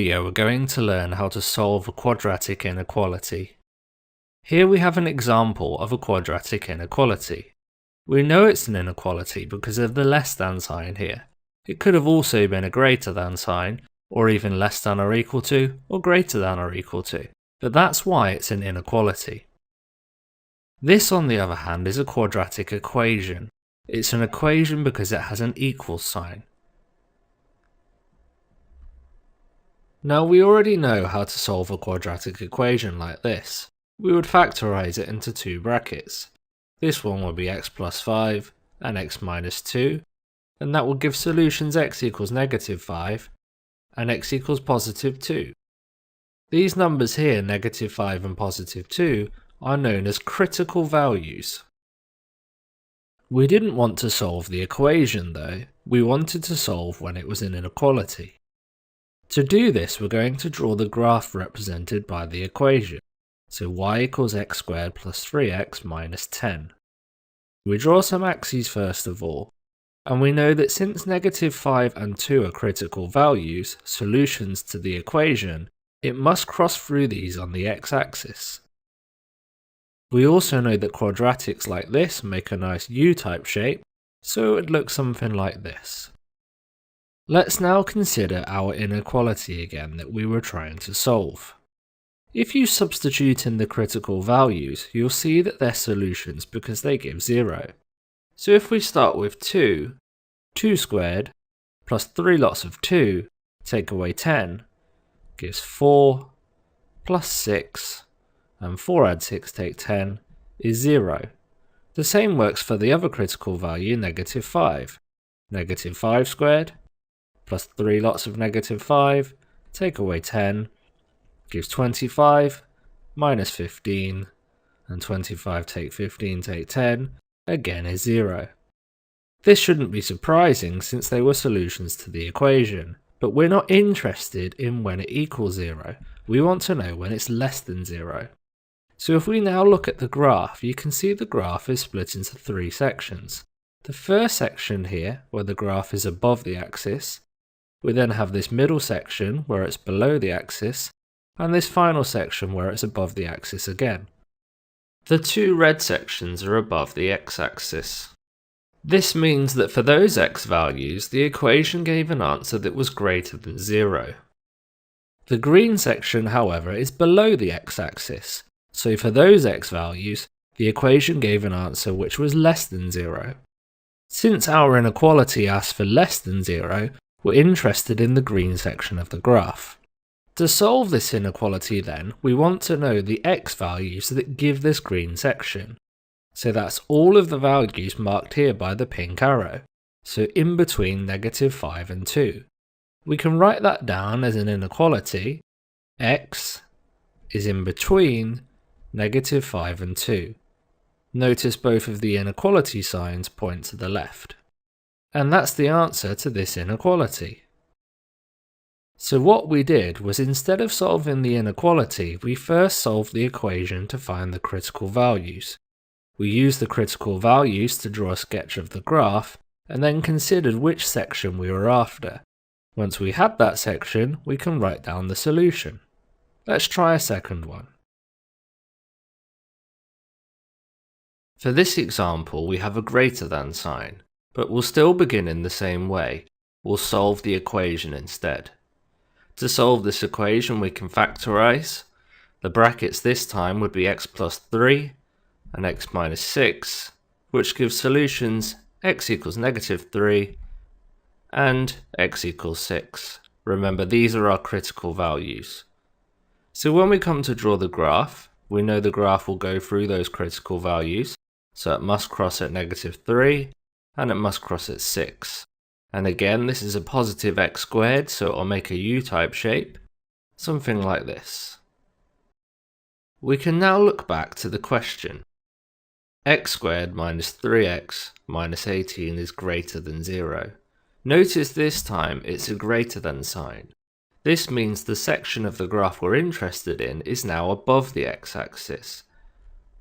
Here we're going to learn how to solve a quadratic inequality. Here we have an example of a quadratic inequality. We know it's an inequality because of the less than sign here. It could have also been a greater than sign, or even less than or equal to, or greater than or equal to, but that's why it's an inequality. This, on the other hand, is a quadratic equation. It's an equation because it has an equal sign. Now we already know how to solve a quadratic equation like this. We would factorize it into two brackets. This one will be x plus 5 and x minus 2, and that will give solutions x equals negative 5 and x equals positive 2. These numbers here, negative 5 and positive 2, are known as critical values. We didn't want to solve the equation though, we wanted to solve when it was an inequality. To do this, we're going to draw the graph represented by the equation. So y equals x squared plus 3x minus 10. We draw some axes first of all, and we know that since negative 5 and 2 are critical values, solutions to the equation, it must cross through these on the x-axis. We also know that quadratics like this make a nice U-type shape, so it would look something like this. Let's now consider our inequality again that we were trying to solve. If you substitute in the critical values, you'll see that they're solutions because they give 0. So if we start with 2 squared plus 3 lots of 2, take away 10, gives 4 plus 6, and 4 add 6 take 10 is 0. The same works for the other critical value, negative 5. Negative 5 squared plus 3 lots of negative 5, take away 10, gives 25, minus 15, and 25 take 15 take 10, again is 0. This shouldn't be surprising since they were solutions to the equation, but we're not interested in when it equals 0, we want to know when it's less than 0. So if we now look at the graph, you can see the graph is split into 3 sections. The first section here, where the graph is above the axis, we then have this middle section where it's below the axis, and this final section where it's above the axis again. The two red sections are above the x-axis. This means that for those x values, the equation gave an answer that was greater than 0. The green section, however, is below the x-axis, so for those x values, the equation gave an answer which was less than 0. Since our inequality asks for less than 0, we're interested in the green section of the graph. To solve this inequality then, we want to know the x values that give this green section. So that's all of the values marked here by the pink arrow, so in between negative 5 and 2. We can write that down as an inequality. X is in between negative 5 and 2. Notice both of the inequality signs point to the left. And that's the answer to this inequality. So what we did was, instead of solving the inequality, we first solved the equation to find the critical values. We used the critical values to draw a sketch of the graph, and then considered which section we were after. Once we had that section, we can write down the solution. Let's try a second one. For this example, we have a greater than sign, but we'll still begin in the same way. We'll solve the equation instead. To solve this equation, we can factorize. The brackets this time would be x plus 3 and x minus 6, which gives solutions x equals negative 3 and x equals 6. Remember, these are our critical values. So when we come to draw the graph, we know the graph will go through those critical values, so it must cross at negative 3 and it must cross at 6. And again, this is a positive x squared, so it'll make a U-type shape, something like this. We can now look back to the question. X squared minus 3x minus 18 is greater than 0. Notice this time it's a greater than sign. This means the section of the graph we're interested in is now above the x-axis.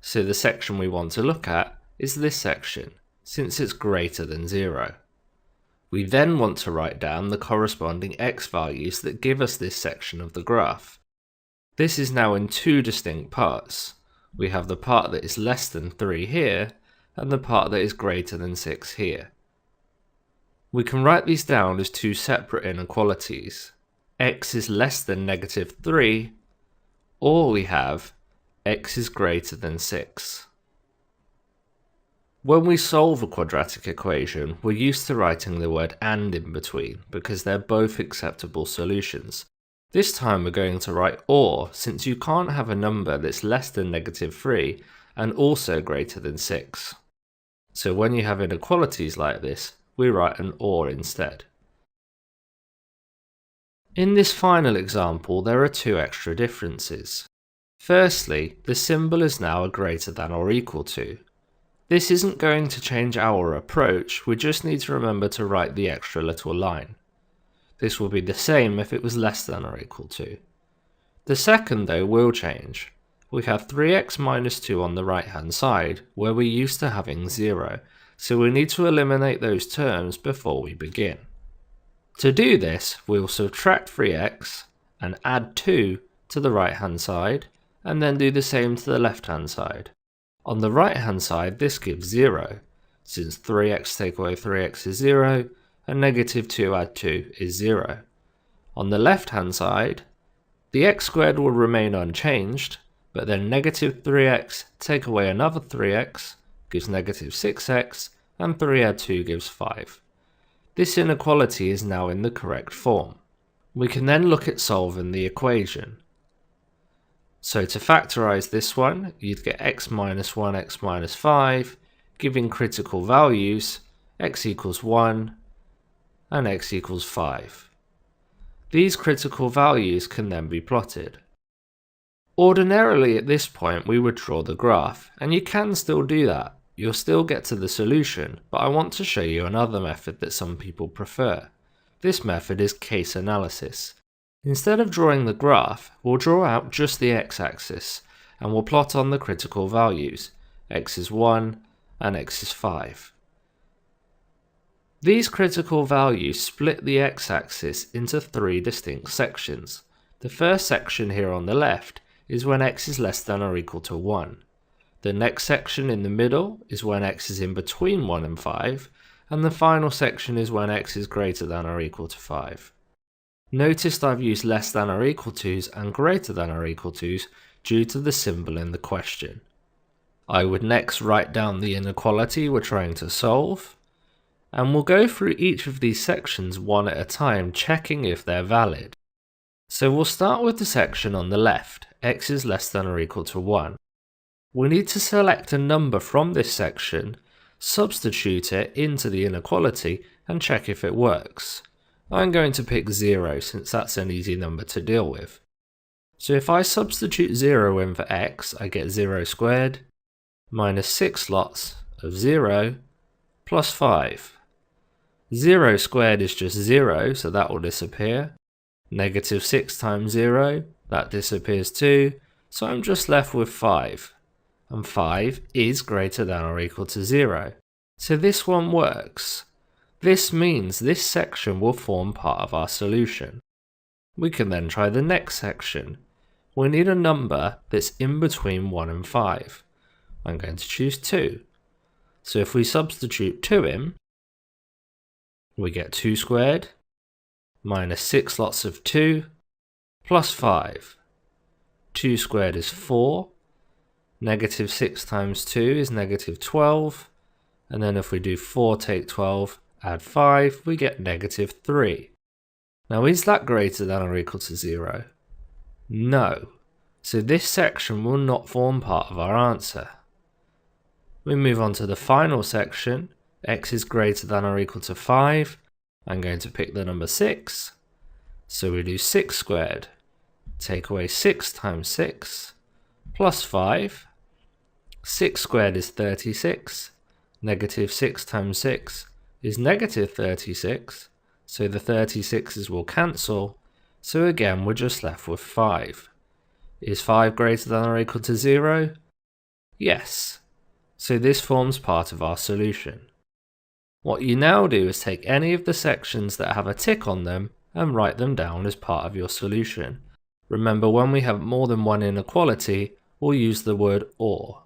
So the section we want to look at is this section, since it's greater than 0. We then want to write down the corresponding x values that give us this section of the graph. This is now in two distinct parts. We have the part that is less than 3 here, and the part that is greater than 6 here. We can write these down as two separate inequalities. X is less than -3, or we have x is greater than 6. When we solve a quadratic equation, we're used to writing the word "and" in between because they're both acceptable solutions. This time we're going to write "or" since you can't have a number that's less than -3 and also greater than 6. So when you have inequalities like this, we write an "or" instead. In this final example, there are two extra differences. Firstly, the symbol is now a greater than or equal to. This isn't going to change our approach, we just need to remember to write the extra little line. This will be the same if it was less than or equal to. The second though will change. We have 3x minus 2 on the right hand side, where we're used to having 0, so we need to eliminate those terms before we begin. To do this, we will subtract 3x and add 2 to the right hand side, and then do the same to the left hand side. On the right hand side this gives 0, since 3x take away 3x is 0, and -2 add 2 is 0. On the left hand side, the x squared will remain unchanged, but then -3x take away another 3x gives -6x, and 3 add 2 gives 5. This inequality is now in the correct form. We can then look at solving the equation. So to factorise this one, you'd get x minus 1, x minus 5, giving critical values, x equals 1, and x equals 5. These critical values can then be plotted. Ordinarily at this point we would draw the graph, and you can still do that. You'll still get to the solution, but I want to show you another method that some people prefer. This method is case analysis. Instead of drawing the graph, we'll draw out just the x-axis, and we'll plot on the critical values, x is 1 and x is 5. These critical values split the x-axis into 3 distinct sections. The first section here on the left is when x is less than or equal to 1. The next section in the middle is when x is in between 1 and 5, and the final section is when x is greater than or equal to 5. Notice I've used less than or equal to's and greater than or equal to's due to the symbol in the question. I would next write down the inequality we're trying to solve, and we'll go through each of these sections one at a time, checking if they're valid. So we'll start with the section on the left, x is less than or equal to 1. We need to select a number from this section, substitute it into the inequality, and check if it works. I'm going to pick 0 since that's an easy number to deal with. So if I substitute 0 in for x, I get 0 squared minus 6 lots of 0 plus 5. 0 squared is just 0, so that will disappear. -6 times 0, that disappears too, so I'm just left with 5. And 5 is greater than or equal to 0. So this one works. This means this section will form part of our solution. We can then try the next section. We need a number that's in between 1 and 5. I'm going to choose 2. So if we substitute 2 in, we get 2 squared minus 6 lots of 2 plus 5. 2 squared is 4. -6 times 2 is -12. And then if we do 4 take 12, add 5, we get -3. Now is that greater than or equal to 0? No. So this section will not form part of our answer. We move on to the final section. X is greater than or equal to 5. I'm going to pick the number 6. So we do 6 squared. Take away 6 times 6 plus 5. 6 squared is 36. -6 times 6 is -36, so the 36's will cancel, so again we're just left with 5. Is 5 greater than or equal to 0? Yes, so this forms part of our solution. What you now do is take any of the sections that have a tick on them and write them down as part of your solution. Remember, when we have more than one inequality, we'll use the word OR.